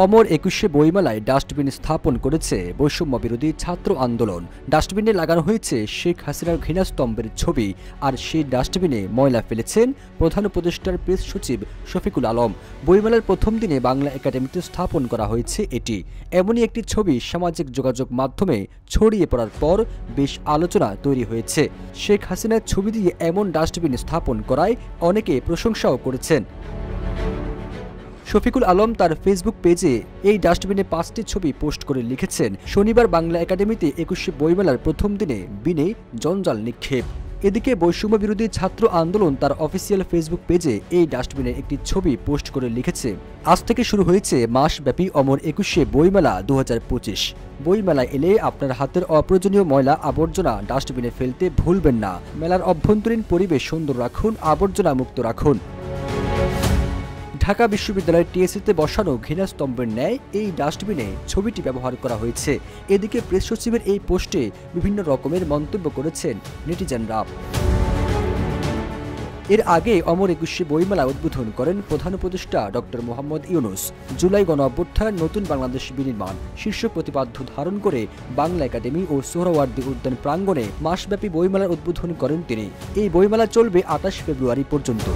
অমর ২১শে বইমেলায় ডাস্টবিন স্থাপন করেছে বৈষম্য বিরোধী ছাত্র আন্দোলন। ডাস্টবিনে লাগানো হয়েছে শেখ হাসিনার ঘৃণাস্তম্ভের ছবি, আর সেই ডাস্টবিনে ময়লা ফেলেছেন প্রধান উপদেষ্টার প্রেস সচিব শফিকুল আলম। বইমেলার প্রথম দিনে বাংলা একাডেমিতে স্থাপন করা হয়েছে এটি। এমনই একটি ছবি সামাজিক যোগাযোগ মাধ্যমে ছড়িয়ে পড়ার পর বেশ আলোচনা তৈরি হয়েছে। শেখ হাসিনার ছবি দিয়ে এমন ডাস্টবিন স্থাপন করায় অনেকে প্রশংসাও করেছেন। শফিকুল আলম তার ফেসবুক পেজে এই ডাস্টবিনে ৫টি ছবি পোস্ট করে লিখেছেন, শনিবার বাংলা একাডেমিতে ২১শে বইমেলার প্রথম দিনে বিনে জঞ্জাল নিক্ষেপ। এদিকে বৈষম্য বিরোধী ছাত্র আন্দোলন তার অফিসিয়াল ফেসবুক পেজে এই ডাস্টবিনের একটি ছবি পোস্ট করে লিখেছে, আজ থেকে শুরু হয়েছে মাসব্যাপী অমর ২১শে বইমেলা ২০২৫। বইমেলায় এলে আপনার হাতের অপ্রয়োজনীয় ময়লা আবর্জনা ডাস্টবিনে ফেলতে ভুলবেন না। মেলার অভ্যন্তরীণ পরিবেশ সুন্দর রাখুন, আবর্জনা মুক্ত রাখুন। ঢাকা বিশ্ববিদ্যালয়ের টিএসসিতে বসানো ঘৃণাস্তম্ভের ন্যায় এই ডাস্টবিনে ছবিটি ব্যবহার করা হয়েছে। এদিকে প্রেস সচিবের এই পোস্টে বিভিন্ন রকমের মন্তব্য করেছেন নেটিজেনরা। এর আগে অমর ২১শে বইমেলা উদ্বোধন করেন প্রধান উপদেষ্টা ডক্টর মোহাম্মদ ইউনূস। জুলাই গণঅভ্যুত্থান নতুন বাংলাদেশ বিনির্মাণ শীর্ষক প্রতিপাদ্য ধারণ করে বাংলা একাডেমি ও সোহরাওয়ার্দী উদ্যান প্রাঙ্গণে মাসব্যাপী বইমেলার উদ্বোধন করেন তিনি। এই বইমেলা চলবে ২৮ ফেব্রুয়ারি পর্যন্ত।